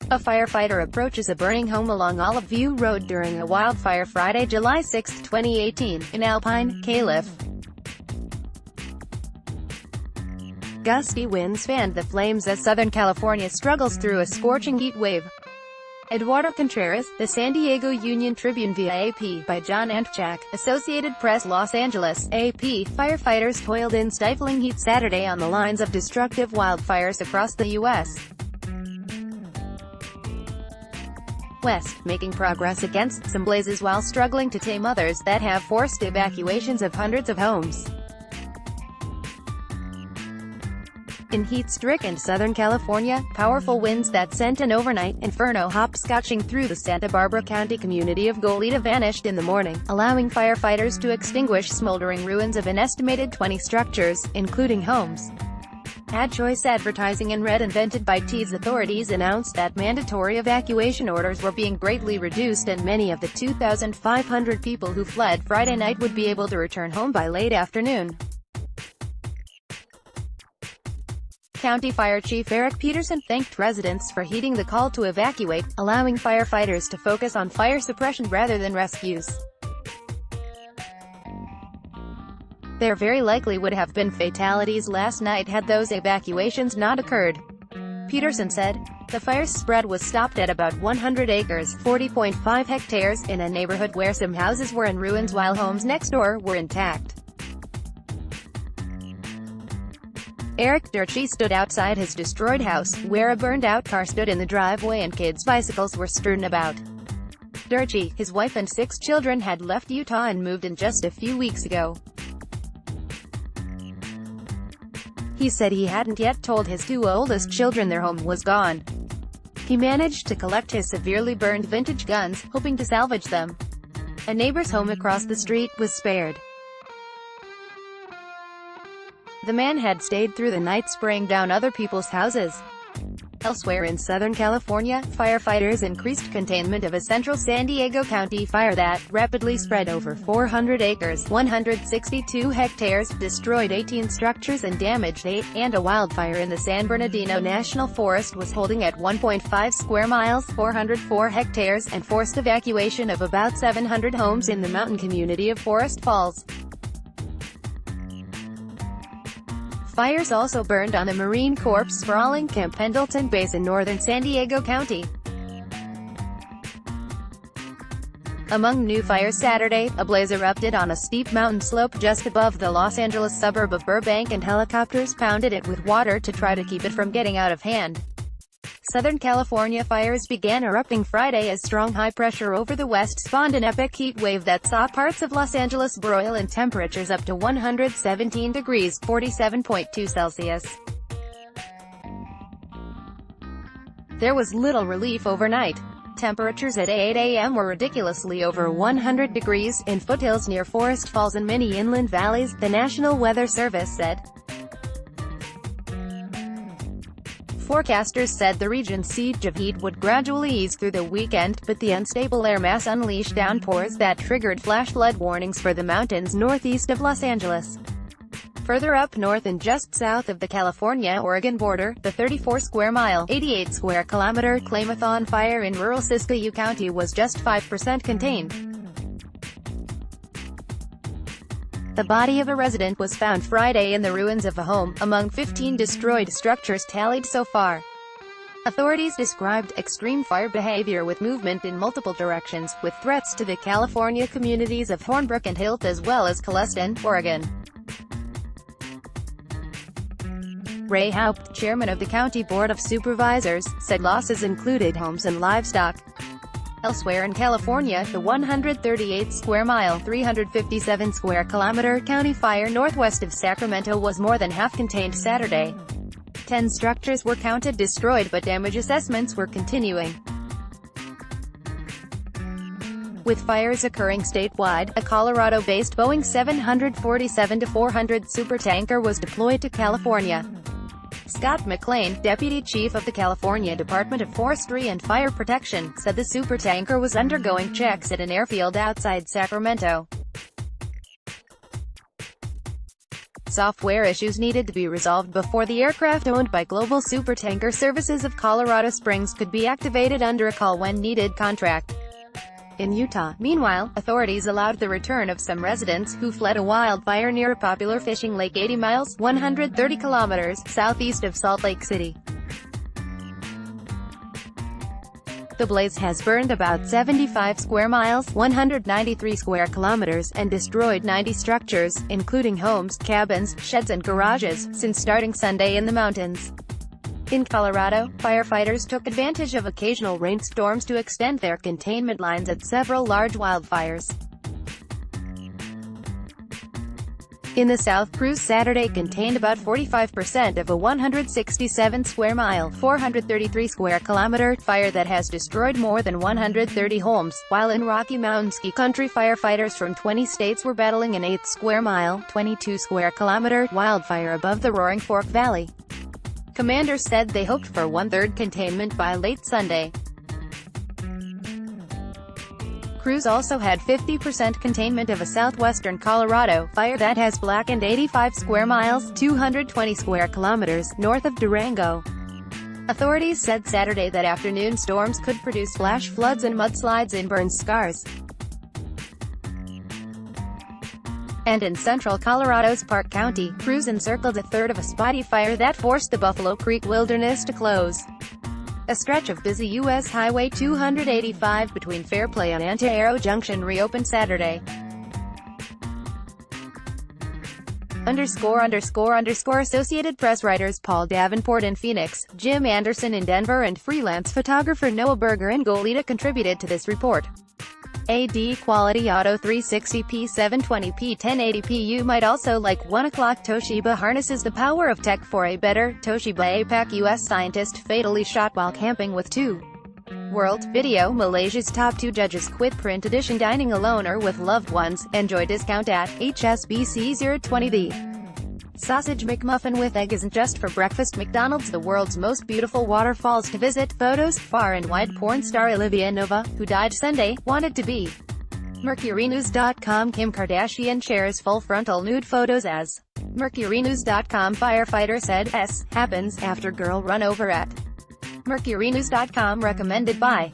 A firefighter approaches a burning home along Olive View Road during a wildfire Friday, July 6, 2018, in Alpine, Calif. Gusty winds fanned the flames as Southern California struggles through a scorching heat wave. Eduardo Contreras, The San Diego Union Tribune via AP, by John Antchak, Associated Press, Los Angeles, AP. Firefighters toiled in stifling heat Saturday on the lines of destructive wildfires across the U.S. West, making progress against some blazes while struggling to tame others that have forced evacuations of hundreds of homes. In heat-stricken Southern California, powerful winds that sent an overnight inferno hopscotching through the Santa Barbara County community of Goleta vanished in the morning, allowing firefighters to extinguish smoldering ruins of an estimated 20 structures, including homes. Ad choice advertising in red invented by T's authorities announced that mandatory evacuation orders were being greatly reduced and many of the 2,500 people who fled Friday night would be able to return home by late afternoon. County Fire Chief Eric Peterson thanked residents for heeding the call to evacuate, allowing firefighters to focus on fire suppression rather than rescues. There very likely would have been fatalities last night had those evacuations not occurred, Peterson said. The fire's spread was stopped at about 100 acres, 40.5 hectares, in a neighborhood where some houses were in ruins while homes next door were intact. Eric Durchie stood outside his destroyed house, where a burned-out car stood in the driveway and kids' bicycles were strewn about. Durchie, his wife and 6 children had left Utah and moved in just a few weeks ago. He said he hadn't yet told his 2 oldest children their home was gone. He managed to collect his severely burned vintage guns, hoping to salvage them. A neighbor's home across the street was spared. The man had stayed through the night spraying down other people's houses. Elsewhere in Southern California, firefighters increased containment of a central San Diego County fire that rapidly spread over 400 acres, 162 hectares, destroyed 18 structures and damaged 8, and a wildfire in the San Bernardino National Forest was holding at 1.5 square miles, 404 hectares, and forced evacuation of about 700 homes in the mountain community of Forest Falls. Fires also burned on the Marine Corps' sprawling Camp Pendleton base in northern San Diego County. Among new fires Saturday, a blaze erupted on a steep mountain slope just above the Los Angeles suburb of Burbank and helicopters pounded it with water to try to keep it from getting out of hand. Southern California fires began erupting Friday as strong high pressure over the west spawned an epic heat wave that saw parts of Los Angeles broil in temperatures up to 117 degrees, 47.2 Celsius. There was little relief overnight. Temperatures at 8 a.m. were ridiculously over 100 degrees, in foothills near Forest Falls and many inland valleys, the National Weather Service said. Forecasters said the region's siege of heat would gradually ease through the weekend, but the unstable air mass unleashed downpours that triggered flash flood warnings for the mountains northeast of Los Angeles. Further up north and just south of the California-Oregon border, the 34-square-mile, 88-square-kilometer Klamathon fire in rural Siskiyou County was just 5% contained. The body of a resident was found Friday in the ruins of a home, among 15 destroyed structures tallied so far. Authorities described extreme fire behavior with movement in multiple directions, with threats to the California communities of Hornbrook and Hilt as well as Coleston, Oregon. Ray Haupt, chairman of the County Board of Supervisors, said losses included homes and livestock. Elsewhere in California, the 138-square-mile, 357-square-kilometer county fire northwest of Sacramento was more than half contained Saturday. 10 structures were counted destroyed but damage assessments were continuing. With fires occurring statewide, a Colorado-based Boeing 747-400 supertanker was deployed to California. Scott McLean, deputy chief of the California Department of Forestry and Fire Protection, said the supertanker was undergoing checks at an airfield outside Sacramento. software issues needed to be resolved before the aircraft owned by Global Supertanker Services of Colorado Springs could be activated under a call-when-needed contract. In Utah, meanwhile, authorities allowed the return of some residents who fled a wildfire near a popular fishing lake 80 miles, 130 kilometers, southeast of Salt Lake City. The blaze has burned about 75 square miles, 193 square kilometers, and destroyed 90 structures, including homes, cabins, sheds and garages, since starting Sunday in the mountains. In Colorado, firefighters took advantage of occasional rainstorms to extend their containment lines at several large wildfires. In the South, crews Saturday contained about 45% of a 167 square mile, 433 square kilometer fire that has destroyed more than 130 homes, while in Rocky Mountain ski country, firefighters from 20 states were battling an 8 square mile, 22 square kilometer wildfire above the Roaring Fork Valley. Commanders said they hoped for one-third containment by late Sunday. Crews also had 50% containment of a southwestern Colorado fire that has blackened 85 square miles, 220 square kilometers, north of Durango. Authorities said Saturday that afternoon storms could produce flash floods and mudslides in burn scars. And in central Colorado's Park County, crews encircled a third of a spotty fire that forced the Buffalo Creek Wilderness to close. A stretch of busy U.S. Highway 285 between Fairplay and Antero Junction reopened Saturday. Associated Press writers Paul Davenport in Phoenix, Jim Anderson in Denver and freelance photographer Noah Berger in Goleta contributed to this report. AD Quality Auto 360p 720p 1080p. You might also like 1 o'clock. Toshiba harnesses the power of tech for a better. Toshiba APAC. U.S. scientist fatally shot while camping with 2. World Video. Malaysia's top 2 judges quit print edition dining alone or with loved ones. Enjoy discount at HSBC 020. The Sausage McMuffin with egg isn't just for breakfast. McDonald's, the world's most beautiful waterfalls to visit. Photos. Far and wide porn star Olivia Nova, who died Sunday, wanted to be. MercuryNews.com. Kim Kardashian shares full frontal nude photos as MercuryNews.com. Firefighter said happens after girl run over at MercuryNews.com. Recommended by